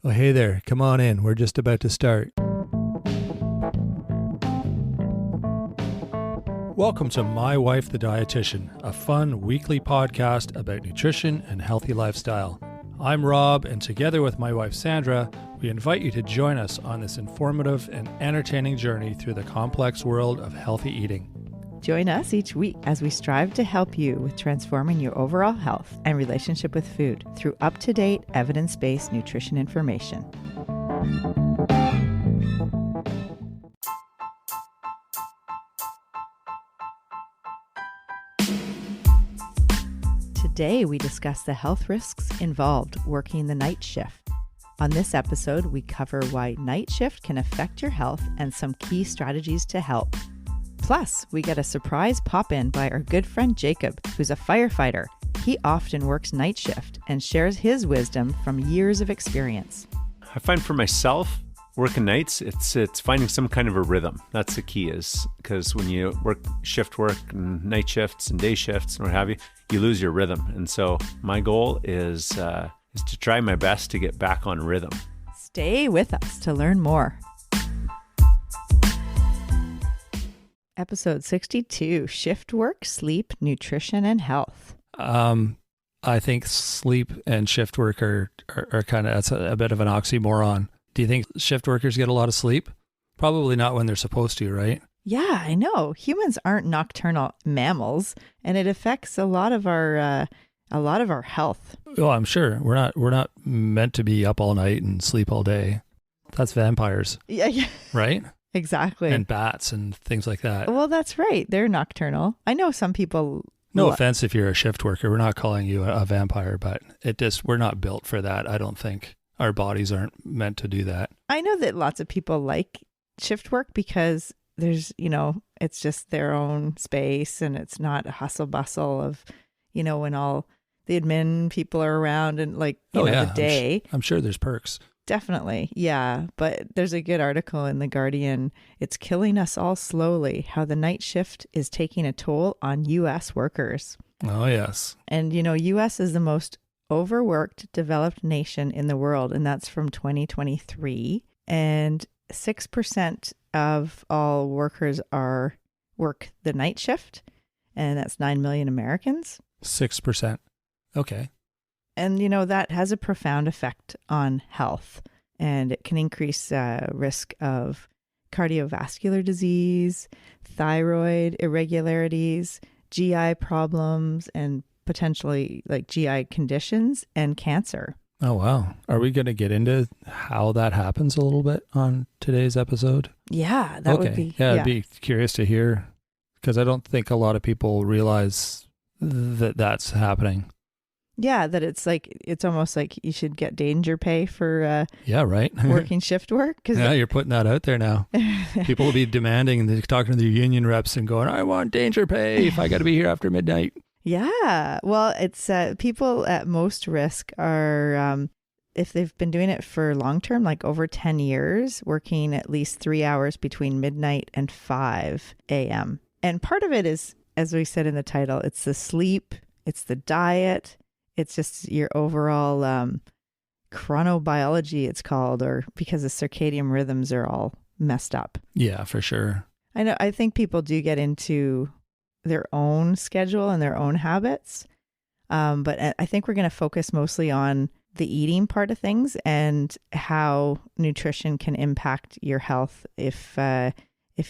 Oh, hey there. Come on in. We're just about to start. Welcome to My Wife the Dietitian, a fun weekly podcast about nutrition and healthy lifestyle. I'm Rob, and together with my wife Sandra, we invite you to join us on this informative and entertaining journey through the complex world of healthy eating. Join us each week as we strive to help you with transforming your overall health and relationship with food through up-to-date, evidence-based nutrition information. Today, we discuss the health risks involved working the night shift. On this episode, we cover why night shift can affect your health and some key strategies to help. Plus, we get a surprise pop-in by our good friend Jacob, who's a firefighter. He often works night shift and shares his wisdom from years of experience. I find for myself, working nights, it's finding some kind of a rhythm. That's the key, is because when you work shift work and night shifts and day shifts and what have you, you lose your rhythm. And so my goal is to try my best to get back on rhythm. Stay with us to learn more. Episode 62, Shift Work, Sleep, Nutrition, and Health. I think sleep and shift work are kind of, that's a bit of an oxymoron. Do you think shift workers get a lot of sleep? Probably not when they're supposed to, right? Yeah, I know. Humans aren't nocturnal mammals, and it affects a lot of our health. Well, I'm sure we're not meant to be up all night and sleep all day. That's vampires. Yeah. Right? Exactly. And bats and things like that. Well, that's right. They're nocturnal. I know some people... No offense if you're a shift worker. We're not calling you a vampire, but we're not built for that, I don't think. Our bodies aren't meant to do that. I know that lots of people like shift work because there's, it's just their own space and it's not a hustle bustle of, when all the admin people are around and the day. I'm sure there's perks. Definitely. Yeah. But there's a good article in The Guardian. It's killing us all slowly, how the night shift is taking a toll on U.S. workers. Oh, yes. And, U.S. is the most overworked developed nation in the world. And that's from 2023. And 6% of all workers work the night shift. And that's 9 million Americans. 6%. Okay. And, that has a profound effect on health, and it can increase risk of cardiovascular disease, thyroid irregularities, GI problems, and potentially GI conditions and cancer. Oh, wow. Are we going to get into how that happens a little bit on today's episode? Yeah, that would be. Yeah, I'd be curious to hear, because I don't think a lot of people realize that that's happening. Yeah, that it's almost like you should get danger pay for right. working shift work. You're putting that out there now. People will be demanding and they're talking to their union reps and going, I want danger pay if I got to be here after midnight. Yeah, well, it's people at most risk are, if they've been doing it for long term, like over 10 years, working at least 3 hours between midnight and 5 a.m. And part of it is, as we said in the title, it's the sleep, it's the diet, it's just your overall chronobiology, it's called, or because the circadian rhythms are all messed up. Yeah, for sure. I think people do get into their own schedule and their own habits. But I think we're going to focus mostly on the eating part of things and how nutrition can impact your health if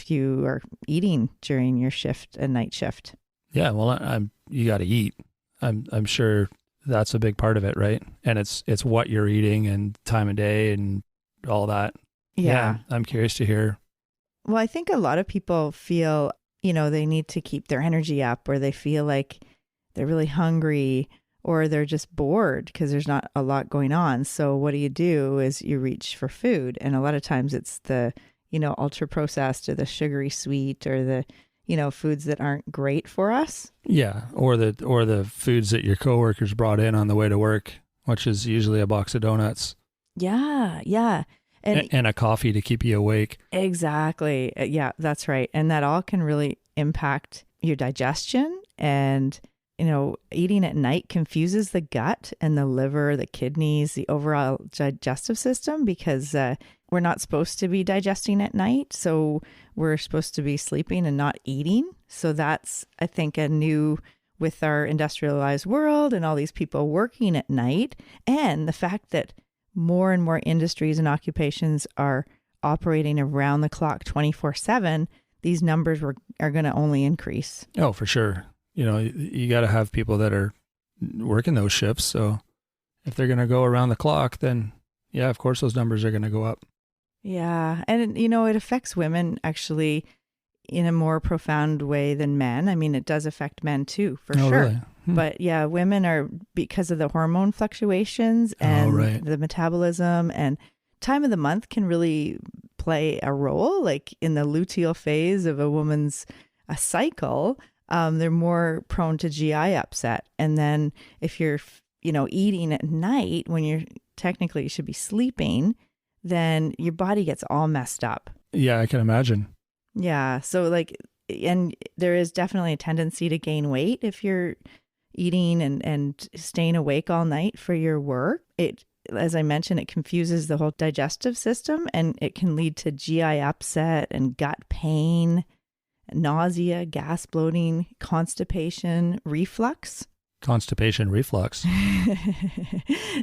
you are eating during your shift, a night shift. Yeah, well, you got to eat. I'm sure that's a big part of it, right? And it's what you're eating and time of day and all that. Yeah. I'm curious to hear. Well, I think a lot of people feel, they need to keep their energy up, or they feel like they're really hungry, or they're just bored because there's not a lot going on. So what do is you reach for food. And a lot of times it's the, ultra processed or the sugary sweet or the, foods that aren't great for us. Yeah. Or the foods that your coworkers brought in on the way to work, which is usually a box of donuts. Yeah. Yeah. And a coffee to keep you awake. Exactly. Yeah, that's right. And that all can really impact your digestion and eating at night confuses the gut and the liver, the kidneys, the overall digestive system, because we're not supposed to be digesting at night. So we're supposed to be sleeping and not eating. So that's, I think, a new, with our industrialized world and all these people working at night, and the fact that more and more industries and occupations are operating around the clock 24/7, these numbers are going to only increase. Oh, for sure. You got to have people that are working those shifts. So if they're going to go around the clock, then yeah, of course those numbers are going to go up. Yeah. And, it affects women actually in a more profound way than men. I mean, it does affect men too, for sure. Really? But yeah, women are, because of the hormone fluctuations and the metabolism, and time of the month can really play a role. Like in the luteal phase of a woman's cycle, they're more prone to GI upset. And then if you're, eating at night when you should be sleeping, then your body gets all messed up. Yeah, I can imagine. Yeah. So and there is definitely a tendency to gain weight if you're eating and staying awake all night for your work. As I mentioned, it confuses the whole digestive system, and it can lead to GI upset and gut pain, nausea, gas, bloating, constipation, reflux. Constipation, reflux.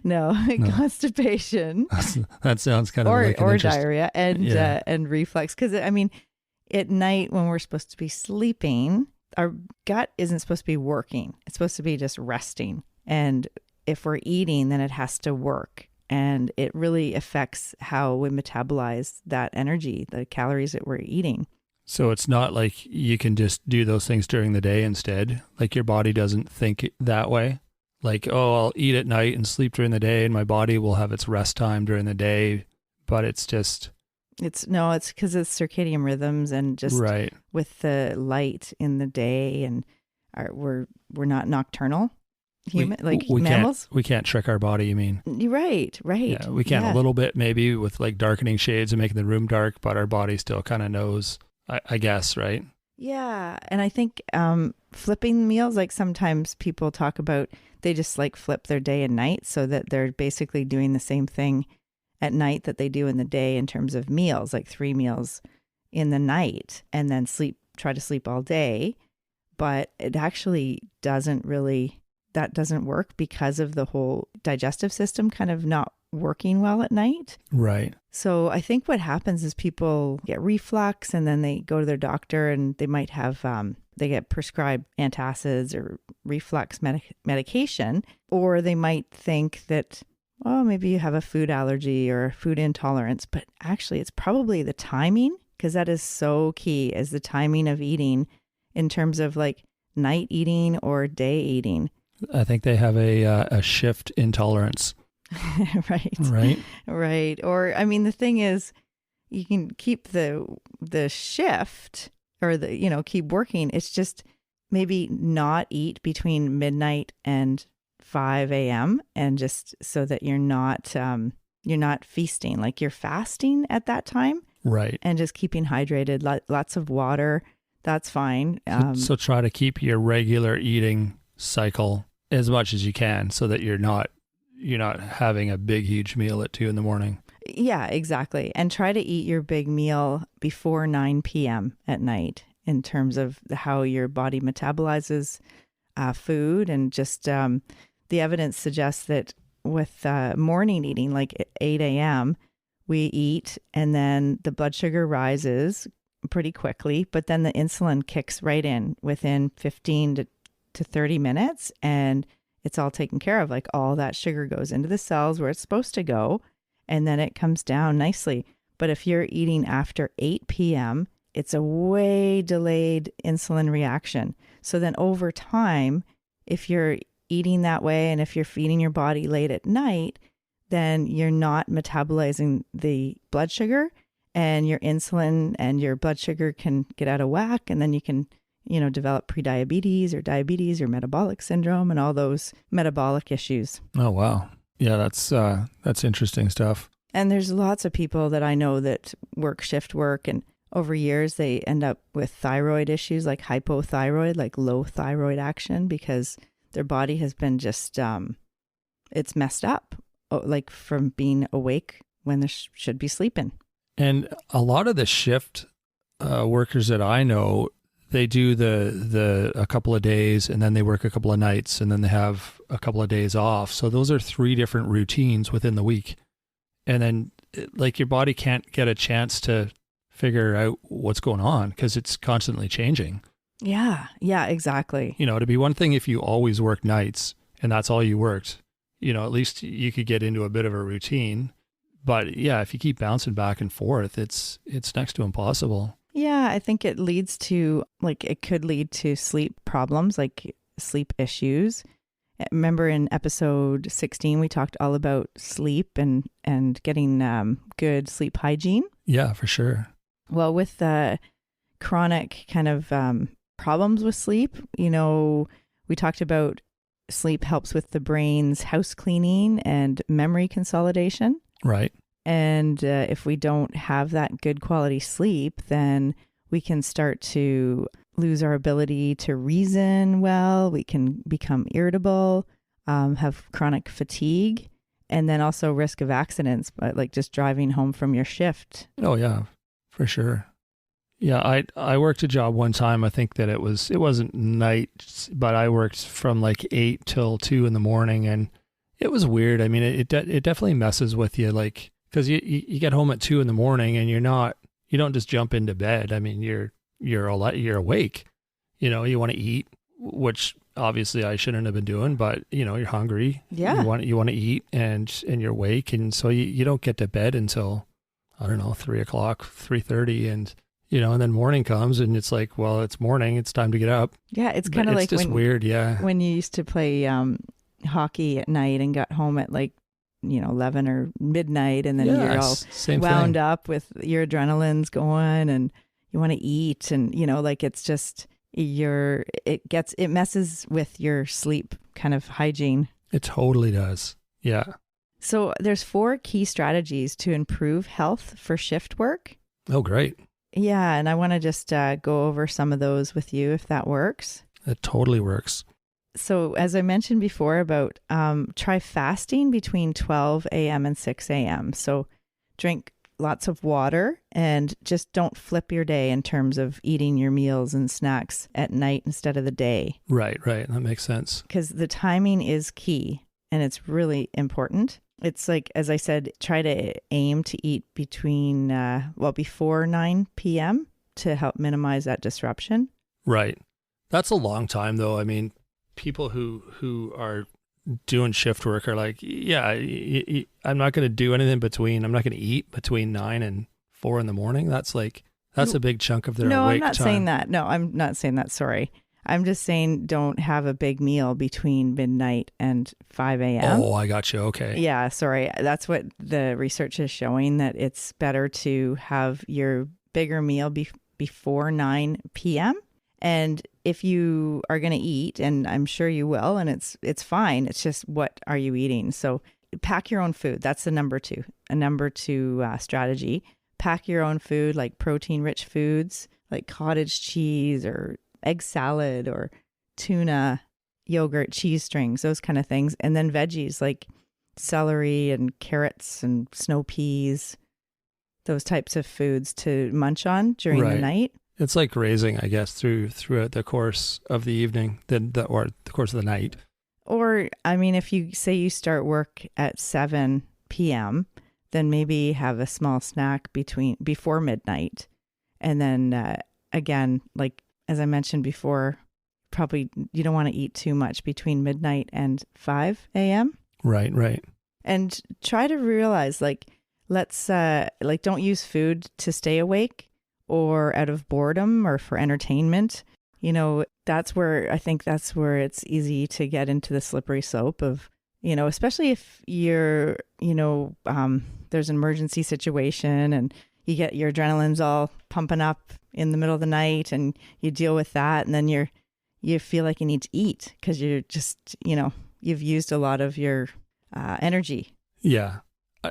No, constipation. That sounds kind of or diarrhea and reflux. Because I mean, at night when we're supposed to be sleeping, our gut isn't supposed to be working. It's supposed to be just resting. And if we're eating, then it has to work. And it really affects how we metabolize that energy, the calories that we're eating. So it's not like you can just do those things during the day instead. Like your body doesn't think that way. Like, oh, I'll eat at night and sleep during the day and my body will have its rest time during the day. But it's just... It's because of circadian rhythms and just with the light in the day, and we're not nocturnal mammals. We can't trick our body, you mean? Right. Yeah, we can a little bit maybe with like darkening shades and making the room dark, but our body still kind of knows, I guess, right? Yeah. And I think flipping meals, like sometimes people talk about, they just like flip their day and night so that they're basically doing the same thing at night that they do in the day in terms of meals, like 3 meals in the night, and then try to sleep all day. But it actually doesn't work because of the whole digestive system kind of not working well at night. Right. So I think what happens is people get reflux, and then they go to their doctor and they might have, they get prescribed antacids or reflux medication, or they might think that, oh, maybe you have a food allergy or a food intolerance, but actually it's probably the timing, because that is so key, is the timing of eating in terms of like night eating or day eating. I think they have a shift intolerance. Right. Or, I mean, the thing is, you can keep the shift or keep working. It's just maybe not eat between midnight and 5 a.m. and just so that you're not feasting, like you're fasting at that time. Right. And just keeping hydrated, lots of water. That's fine. So try to keep your regular eating cycle as much as you can so that you're not having a big, huge meal at 2 a.m. Yeah, exactly. And try to eat your big meal before 9 p.m. at night in terms of how your body metabolizes food. And just the evidence suggests that with morning eating, like at 8 a.m., we eat and then the blood sugar rises pretty quickly, but then the insulin kicks right in within 15 to 30 minutes, and it's all taken care of. Like all that sugar goes into the cells where it's supposed to go, and then it comes down nicely. But if you're eating after 8 p.m., it's a way delayed insulin reaction. So then over time, if you're eating that way and if you're feeding your body late at night, then you're not metabolizing the blood sugar, and your insulin and your blood sugar can get out of whack, and then you can develop prediabetes or diabetes or metabolic syndrome and all those metabolic issues. Oh, wow. Yeah, that's interesting stuff. And there's lots of people that I know that work shift work, and over years, they end up with thyroid issues like hypothyroid, like low thyroid action, because their body has been just, it's messed up, like from being awake when they should be sleeping. And a lot of the shift workers that I know, they do a couple of days and then they work a couple of nights and then they have a couple of days off. So those are 3 different routines within the week. And then like your body can't get a chance to figure out what's going on because it's constantly changing. Yeah, exactly. You know, it'd be one thing if you always worked nights and that's all you worked. You know, at least you could get into a bit of a routine. But yeah, if you keep bouncing back and forth, it's next to impossible. Yeah, I think it leads to, like, it could lead to sleep problems, like sleep issues. Remember in episode 16, we talked all about sleep and getting good sleep hygiene? Yeah, for sure. Well, with the chronic kind of problems with sleep, you know, we talked about sleep helps with the brain's house cleaning and memory consolidation. Right. And if we don't have that good quality sleep, then we can start to lose our ability to reason well. We can become irritable, have chronic fatigue, and then also risk of accidents, like just driving home from your shift. Oh, yeah, for sure. Yeah, I worked a job one time. I think that it wasn't night, but I worked from like 8 till 2 in the morning, and it was weird. I mean, it definitely messes with you, like, because you get home at 2 in the morning and you don't just jump into bed. I mean, you're awake. You know, you want to eat, which obviously I shouldn't have been doing, but you know, you're hungry. Yeah. You want to eat and you're awake, and so you don't get to bed until, I don't know, 3 o'clock, 3:30, and you know, and then morning comes and it's like, well, it's morning, it's time to get up. Yeah, it's kind of like just weird. Yeah, when you used to play hockey at night and got home at like, you know, 11 or midnight, and then you're all wound up with your adrenaline's going and you want to eat, and you know, like it's just it messes with your sleep kind of hygiene. It totally does. Yeah. So there's 4 key strategies to improve health for shift work. Oh, great. Yeah, and I want to just go over some of those with you if that works. It totally works. So as I mentioned before about try fasting between 12 a.m. and 6 a.m. So drink lots of water and just don't flip your day in terms of eating your meals and snacks at night instead of the day. Right. That makes sense. Because the timing is key and it's really important. It's like, as I said, try to aim to eat between, before 9 p.m. to help minimize that disruption. Right. That's a long time though. I mean, people who are doing shift work are like, yeah, I'm not going to do anything I'm not going to eat between 9 and 4 in the morning. That's a big chunk of their awake time. No, I'm not saying that. No, I'm not saying that. Sorry. I'm just saying don't have a big meal between midnight and 5 a.m. Oh, I got you. Okay. Yeah, sorry. That's what the research is showing, that it's better to have your bigger meal before 9 p.m. And if you are going to eat, and I'm sure you will, and it's fine. It's just, what are you eating? So pack your own food. That's the number 2. A number 2 strategy. Pack your own food, like protein-rich foods, like cottage cheese or egg salad or tuna, yogurt, cheese strings, those kind of things. And then veggies like celery and carrots and snow peas, those types of foods to munch on during the night. It's like grazing, I guess, throughout the course of the evening, or the course of the night. Or, I mean, if you say you start work at 7 p.m., then maybe have a small snack before midnight. And then again, like as I mentioned before, probably you don't want to eat too much between midnight and 5 a.m. Right. And try to realize, like, let's don't use food to stay awake or out of boredom or for entertainment. You know, I think that's where it's easy to get into the slippery slope of, you know, especially if you're, you know, there's an emergency situation and you get your adrenaline's all pumping up in the middle of the night and you deal with that. And then you feel like you need to eat because you're just, you know, you've used a lot of your energy. Yeah.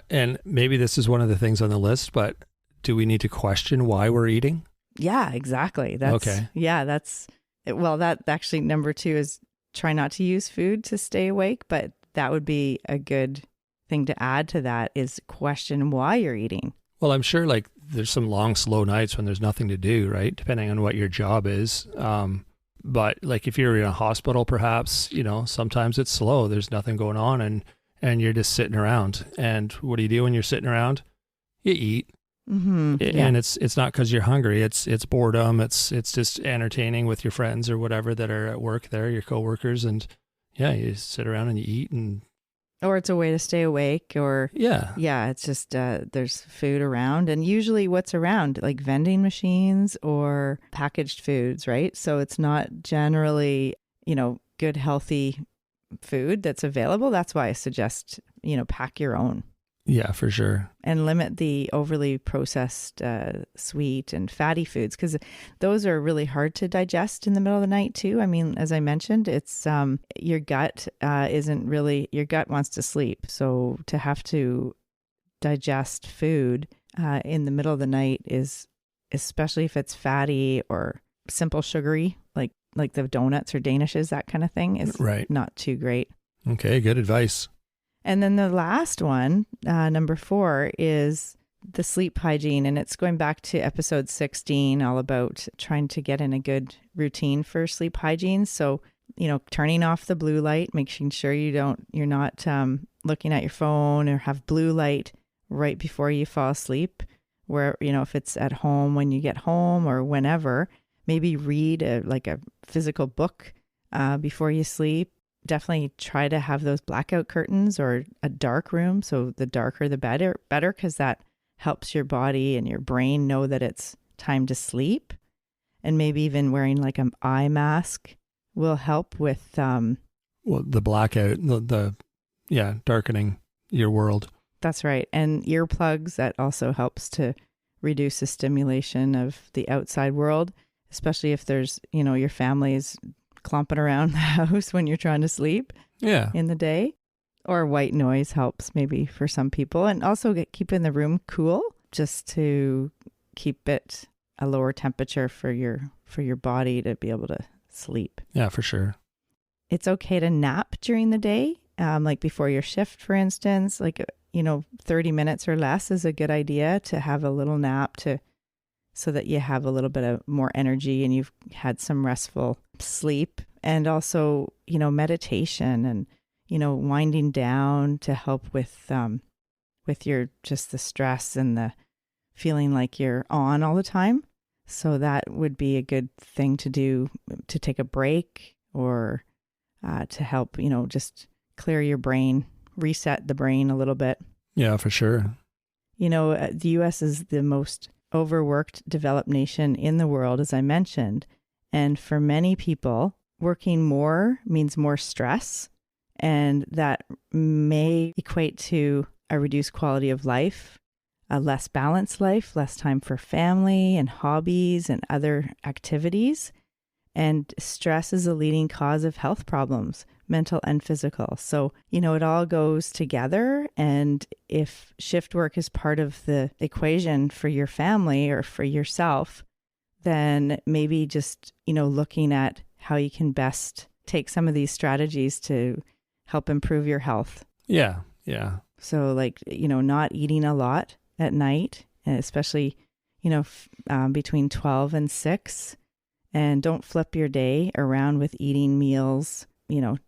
And maybe this is one of the things on the list, but do we need to question why we're eating? Yeah, exactly. Okay. Yeah, that actually number 2 is try not to use food to stay awake, but that would be a good thing to add to that is question why you're eating. Well, I'm sure like there's some long, slow nights when there's nothing to do, right? Depending on what your job is. But like if you're in a hospital, perhaps, sometimes it's slow. There's nothing going on and you're just sitting around. And what do you do when you're sitting around? You eat. Mm-hmm. And it's not because you're hungry. It's boredom. It's just entertaining with your friends or whatever that are at work there, your coworkers. And yeah, you sit around and you eat Or it's a way to stay awake or yeah. it's just there's food around and usually what's around like vending machines or packaged foods, right? So it's not generally, good healthy food that's available. That's why I suggest, pack your own. Yeah, for sure. And limit the overly processed sweet and fatty foods because those are really hard to digest in the middle of the night too. I mean, as I mentioned, it's your gut your gut wants to sleep. So to have to digest food in the middle of the night is, especially if it's fatty or simple sugary, like the donuts or Danishes, that kind of thing is not too great. Okay, good advice. And then the last one, number 4, is the sleep hygiene. And it's going back to episode 16, all about trying to get in a good routine for sleep hygiene. So, turning off the blue light, making sure you're not looking at your phone or have blue light right before you fall asleep. Where, if it's at home when you get home or whenever, maybe read a physical book before you sleep. Definitely try to have those blackout curtains or a dark room. So the darker, the better, because that helps your body and your brain know that it's time to sleep. And maybe even wearing like an eye mask will help with the blackout, darkening your world. That's right. And earplugs, that also helps to reduce the stimulation of the outside world, especially if there's, your family's clomping around the house when you're trying to sleep in the day. Or white noise helps maybe for some people. And also keeping the room cool just to keep it a lower temperature for your body to be able to sleep. Yeah, for sure. It's okay to nap during the day, like before your shift, for instance, 30 minutes or less is a good idea to have a little nap so that you have a little bit of more energy and you've had some restful sleep. And also, meditation and, winding down to help with your, just the stress and the feeling like you're on all the time. So that would be a good thing to do, to take a break or to help, just clear your brain, reset the brain a little bit. Yeah, for sure. The U.S. is the most overworked developed nation in the world, as I mentioned. And for many people, working more means more stress. And that may equate to a reduced quality of life, a less balanced life, less time for family and hobbies and other activities. And stress is a leading cause of health problems, mental and physical. So, it all goes together. And if shift work is part of the equation for your family or for yourself, then maybe just, looking at how you can best take some of these strategies to help improve your health. Yeah. Yeah. So not eating a lot at night, especially, between 12 and 6. And don't flip your day around with eating meals,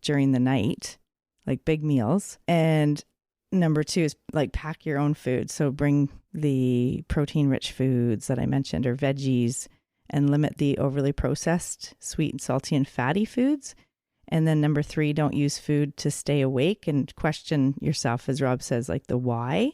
during the night, like big meals. And number 2 is pack your own food. So bring the protein-rich foods that I mentioned or veggies and limit the overly processed, sweet and salty and fatty foods. And then number 3, don't use food to stay awake and question yourself, as Rob says, the why.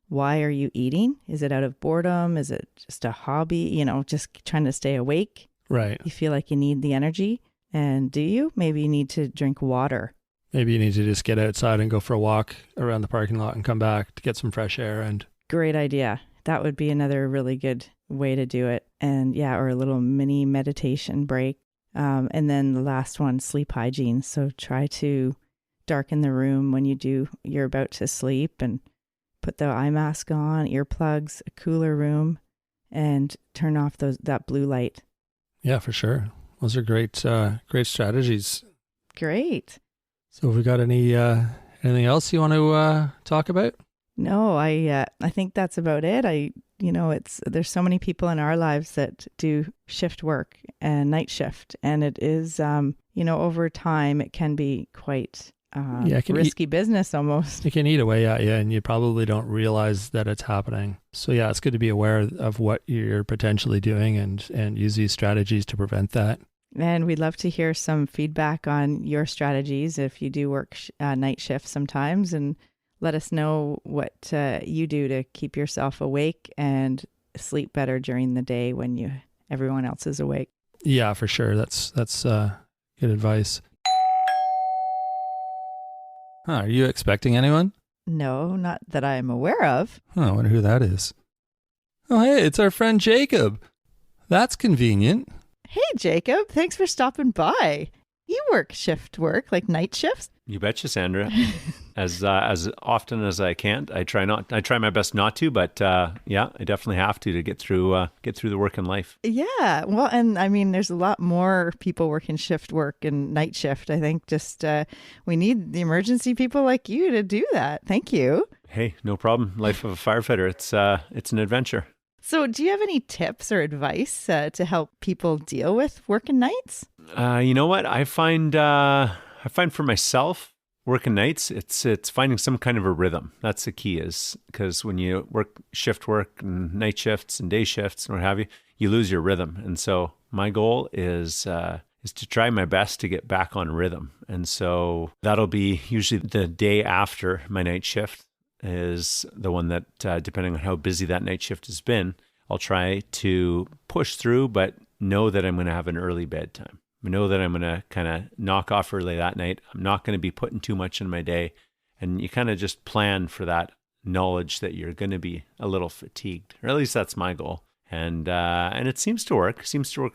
Why are you eating? Is it out of boredom? Is it just a hobby? Just trying to stay awake? Right. You feel like you need the energy. And do you? Maybe you need to drink water. Maybe you need to just get outside and go for a walk around the parking lot and come back to get some fresh air. Great idea. That would be another really good way to do it. And or a little mini meditation break. And then the last one, sleep hygiene. So try to darken the room when you're about to sleep and put the eye mask on, earplugs, a cooler room. and turn off that blue light. Yeah, for sure. Those are great strategies. Great. So have we got anything else you want to talk about? No, I think that's about it. There's so many people in our lives that do shift work and night shift, and it is over time it can be quite risky business almost. It can eat away at you, and you probably don't realize that it's happening. So yeah, it's good to be aware of what you're potentially doing and use these strategies to prevent that. And we'd love to hear some feedback on your strategies if you do work night shifts sometimes, and let us know what you do to keep yourself awake and sleep better during the day when everyone else is awake. Yeah, for sure. That's good advice. Are you expecting anyone? No, not that I'm aware of. I wonder who that is. Oh, hey, it's our friend Jacob. That's convenient. Hey, Jacob. Thanks for stopping by. You work shift work, like night shifts? You betcha, Sandra. As often as I can. I try my best not to, but yeah, I definitely have to get through the work in life. Yeah. Well, and I mean, there's a lot more people working shift work and night shift. I think just we need the emergency people like you to do that. Thank you. Hey, no problem. Life of a firefighter. It's an adventure. So do you have any tips or advice to help people deal with working nights? You know what? I find for myself, working nights, it's finding some kind of a rhythm. That's the key, is because when you work shift work and night shifts and day shifts and what have you, you lose your rhythm. And so my goal is to try my best to get back on rhythm. And so that'll be usually the day after my night shift is the one that, depending on how busy that night shift has been, I'll try to push through, but know that I'm going to have an early bedtime. I know that I'm going to kind of knock off early that night. I'm not going to be putting too much in my day. And you kind of just plan for that knowledge that you're going to be a little fatigued, or at least that's my goal. And it seems to work.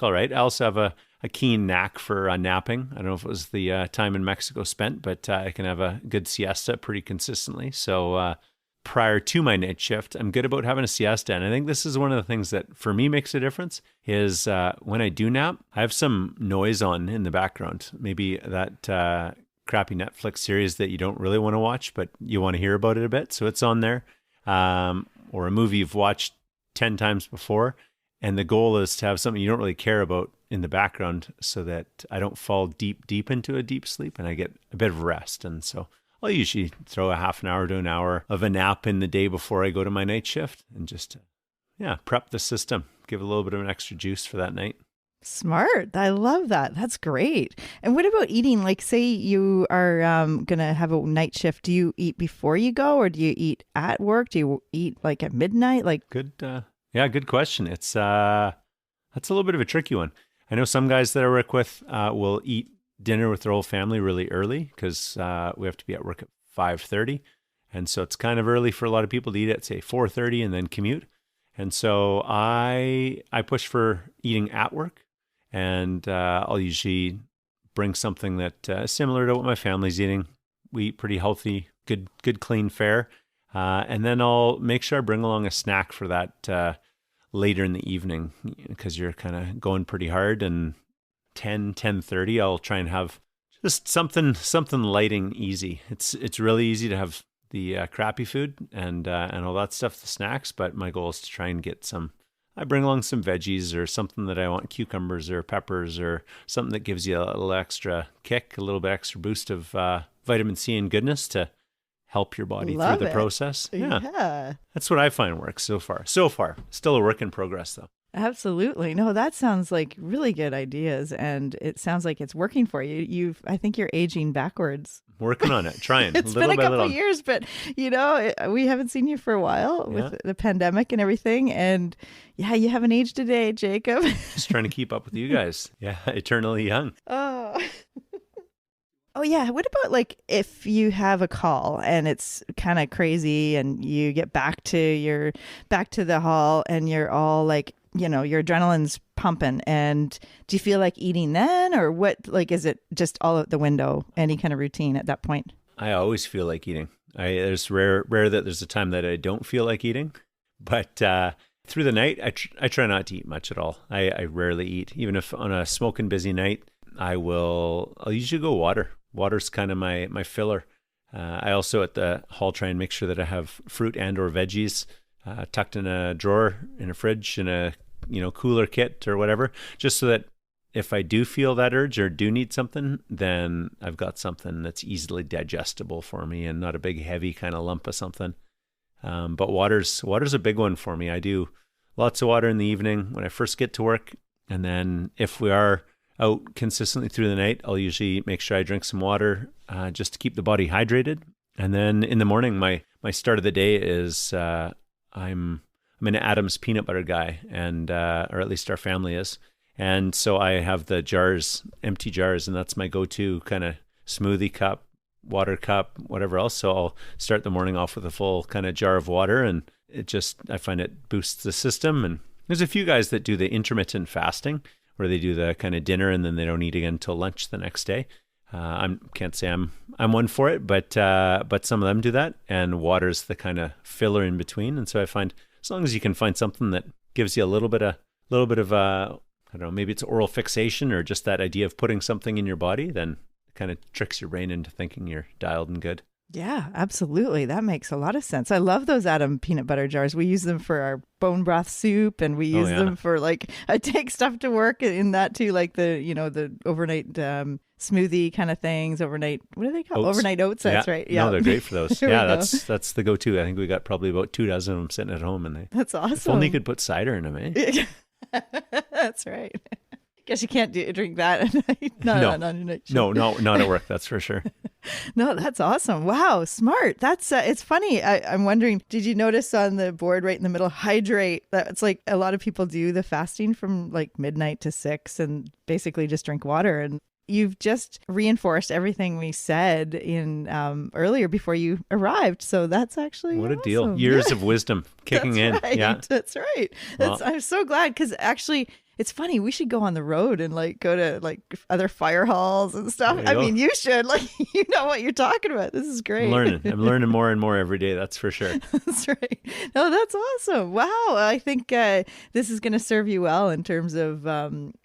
All right. I also have a keen knack for napping. I don't know if it was the time in Mexico spent, but I can have a good siesta pretty consistently. So prior to my night shift, I'm good about having a siesta. And I think this is one of the things that for me makes a difference is when I do nap, I have some noise on in the background. Maybe that crappy Netflix series that you don't really want to watch, but you want to hear about it a bit. So it's on there. Or a movie you've watched 10 times before. And the goal is to have something you don't really care about in the background so that I don't fall deep into a deep sleep and I get a bit of rest. And so I'll usually throw a half an hour to an hour of a nap in the day before I go to my night shift and just, prep the system, give a little bit of an extra juice for that night. Smart. I love that. That's great. And what about eating? Like, say you are going to have a night shift. Do you eat before you go, or do you eat at work? Do you eat like at midnight? Like, good question. It's that's a little bit of a tricky one. I know some guys that I work with will eat dinner with their whole family really early because we have to be at work at 5:30, and so it's kind of early for a lot of people to eat at say 4:30 and then commute. And so I push for eating at work, and I'll usually bring something that is similar to what my family's eating. We eat pretty healthy, good clean fare, and then I'll make sure I bring along a snack for that later in the evening because you're kind of going pretty hard. And 10:30, I'll try and have just something light and easy. It's really easy to have the crappy food and all that stuff, the snacks, but my goal is to try and get I bring along some veggies or something that I want, cucumbers or peppers or something that gives you a little extra kick, a little bit extra boost of vitamin C and goodness to help your body through the process. Yeah. That's what I find works so far. Still a work in progress though. Absolutely. No, that sounds like really good ideas, and it sounds like it's working for you. I think you're aging backwards. Working on it, trying. It's been a couple of years, but we haven't seen you for a while with the pandemic and everything. And yeah, you haven't aged a day, Jacob. Just trying to keep up with you guys. Yeah, eternally young. Oh. Oh yeah. What about like if you have a call and it's kind of crazy and you get back to the hall and you're all like, your adrenaline's pumping, and do you feel like eating then, or what? Like, is it just all out the window, any kind of routine at that point? I always feel like eating. There's rare that there's a time that I don't feel like eating, but I through the night, I try not to eat much at all. I rarely eat. Even if on a smoking busy night, I'll usually go water. Water's kind of my filler. I also at the hall try and make sure that I have fruit and or veggies tucked in a drawer in a fridge in a cooler kit or whatever, just so that if I do feel that urge or do need something, then I've got something that's easily digestible for me and not a big heavy kind of lump of something. But water's a big one for me. I do lots of water in the evening when I first get to work, and then if we are out consistently through the night, I'll usually make sure I drink some water just to keep the body hydrated. And then in the morning, my start of the day is I'm an Adam's peanut butter guy, and or at least our family is. And so I have the jars, empty jars, and that's my go-to kind of smoothie cup, water cup, whatever else. So I'll start the morning off with a full kind of jar of water, and I find it boosts the system. And there's a few guys that do the intermittent fasting, where they do the kind of dinner and then they don't eat again until lunch the next day. I can't say I'm one for it, but some of them do that, and water's the kind of filler in between. And so I find as long as you can find something that gives you a little bit of I don't know, maybe it's oral fixation or just that idea of putting something in your body, then it kind of tricks your brain into thinking you're dialed and good. Yeah, absolutely. That makes a lot of sense. I love those Adam peanut butter jars. We use them for our bone broth soup, and we use them for I take stuff to work in that too, like the overnight smoothie kind of things, overnight, what do they call oats? Overnight oats? That's right. Yeah. No, they're great for those. Yeah, that's the go-to. I think we got probably about 2 dozen of them sitting at home, and that's awesome. If only you could put cider in them, eh? That's right. Guess you can't drink that at night. No, not at work. That's for sure. No, that's awesome. Wow, smart. That's it's funny. I'm wondering, did you notice on the board right in the middle, hydrate? That's like a lot of people do the fasting from like midnight to 6 and basically just drink water. And you've just reinforced everything we said in earlier before you arrived. So that's actually what a awesome. deal. Years of wisdom kicking in. Right. Yeah, that's right. I'm so glad, because actually it's funny. We should go on the road and go to other fire halls and stuff. I mean, you should you know what you're talking about. This is great. I'm learning more and more every day. That's for sure. That's right. No, that's awesome. Wow. I think this is going to serve you well in terms of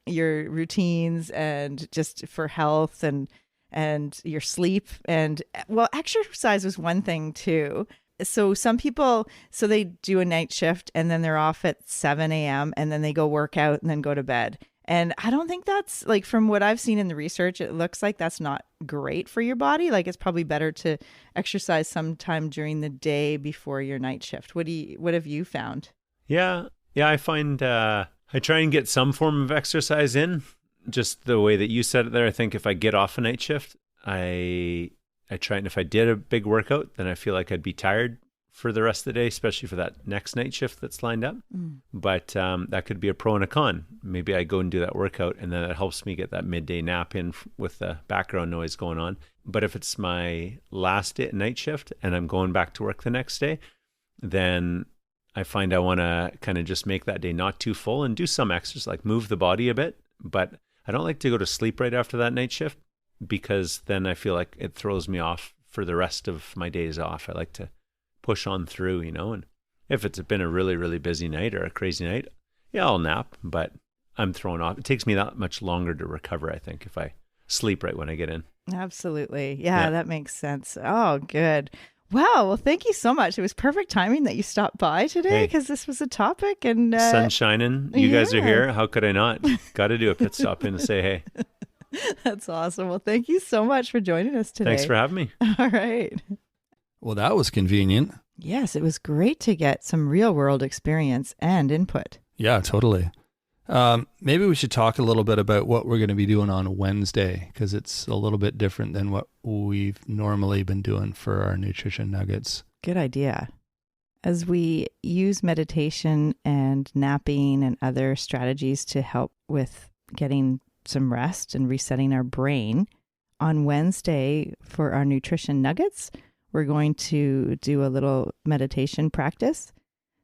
your routines and just for health and your sleep. And well, exercise was one thing too. So some people, they do a night shift and then they're off at 7 a.m. and then they go work out and then go to bed. And I don't think that's from what I've seen in the research, it looks like that's not great for your body. It's probably better to exercise sometime during the day before your night shift. What have you found? Yeah. I find I try and get some form of exercise in, just the way that you said it there. I think if I get off a night shift, I try, and if I did a big workout, then I feel like I'd be tired for the rest of the day, especially for that next night shift that's lined up. But that could be a pro and a con. Maybe I go and do that workout, and then it helps me get that midday nap in with the background noise going on. But if it's my last night shift and I'm going back to work the next day, then I find I want to kind of just make that day not too full and do some exercise, move the body a bit. But I don't like to go to sleep right after that night shift, because then I feel like it throws me off for the rest of my days off. I like to push on through, and if it's been a really, really busy night or a crazy night, yeah, I'll nap, but I'm thrown off. It takes me that much longer to recover, I think, if I sleep right when I get in. Absolutely. Yeah, that makes sense. Oh, good. Wow. Well, thank you so much. It was perfect timing that you stopped by today, because this was a topic. And sun shining. You guys are here. How could I not? Got to do a pit stop in to say hey. That's awesome. Well, thank you so much for joining us today. Thanks for having me. All right. Well, that was convenient. Yes, it was great to get some real world experience and input. Yeah, totally. Maybe we should talk a little bit about what we're going to be doing on Wednesday, because it's a little bit different than what we've normally been doing for our nutrition nuggets. Good idea. As we use meditation and napping and other strategies to help with getting some rest and resetting our brain, on Wednesday for our nutrition nuggets, we're going to do a little meditation practice.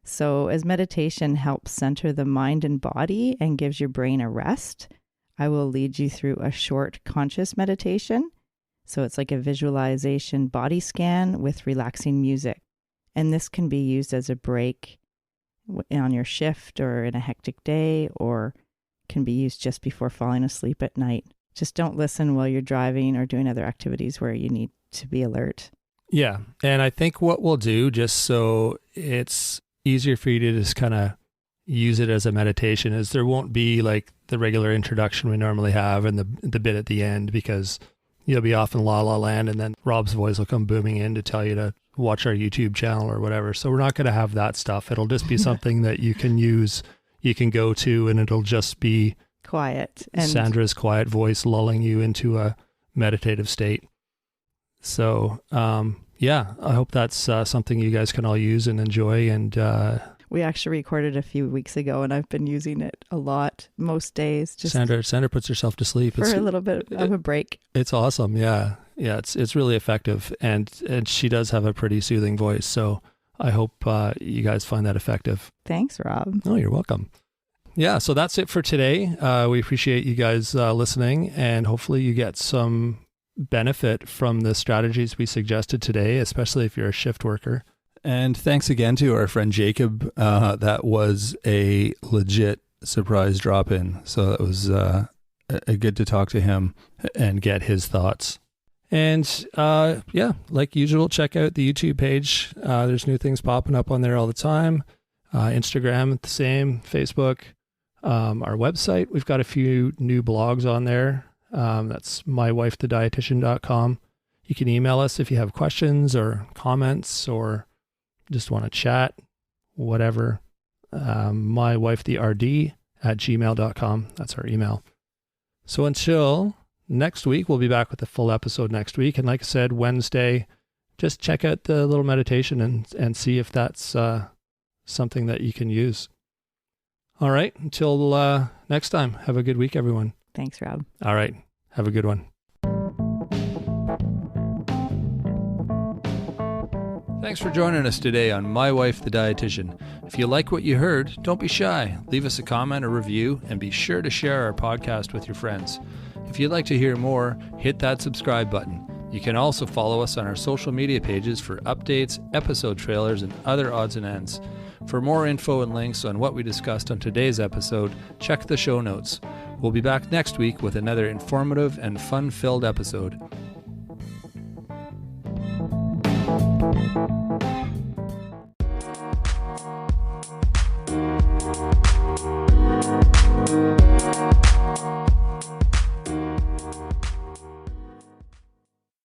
So as meditation helps center the mind and body and gives your brain a rest, I will lead you through a short conscious meditation. So it's like a visualization body scan with relaxing music. And this can be used as a break on your shift or in a hectic day, or can be used just before falling asleep at night. Just don't listen while you're driving or doing other activities where you need to be alert. Yeah. And I think what we'll do, just so it's easier for you to just kind of use it as a meditation, is there won't be like the regular introduction we normally have and the bit at the end, because you'll be off in la la land and then Rob's voice will come booming in to tell you to watch our YouTube channel or whatever. So we're not going to have that stuff. It'll just be something that you can use, you can go to, and it'll just be quiet. And Sandra's quiet voice lulling you into a meditative state. So, yeah, I hope that's something you guys can all use and enjoy. And we actually recorded a few weeks ago, and I've been using it a lot most days. Just Sandra puts herself to sleep for a little bit of a break. It's awesome. Yeah. Yeah. It's really effective. And she does have a pretty soothing voice. So I hope you guys find that effective. Thanks, Rob. Oh, you're welcome. Yeah. So that's it for today. We appreciate you guys listening, and hopefully you get some benefit from the strategies we suggested today, especially if you're a shift worker. And thanks again to our friend Jacob. That was a legit surprise drop-in. So it was good to talk to him and get his thoughts. And yeah, like usual, check out the YouTube page. There's new things popping up on there all the time. Instagram, the same. Facebook. Our website, we've got a few new blogs on there. That's mywifethedietitian.com. You can email us if you have questions or comments or just want to chat, whatever. mywifetherd@gmail.com. That's our email. So until next week, we'll be back with a full episode next week. And like I said, Wednesday, just check out the little meditation and see if that's something that you can use. All right. Until next time, have a good week, everyone. Thanks, Rob. All right. Have a good one. Thanks for joining us today on My Wife the Dietitian. If you like what you heard, don't be shy. Leave us a comment or review, and be sure to share our podcast with your friends. If you'd like to hear more, hit that subscribe button. You can also follow us on our social media pages for updates, episode trailers, and other odds and ends. For more info and links on what we discussed on today's episode, check the show notes. We'll be back next week with another informative and fun-filled episode.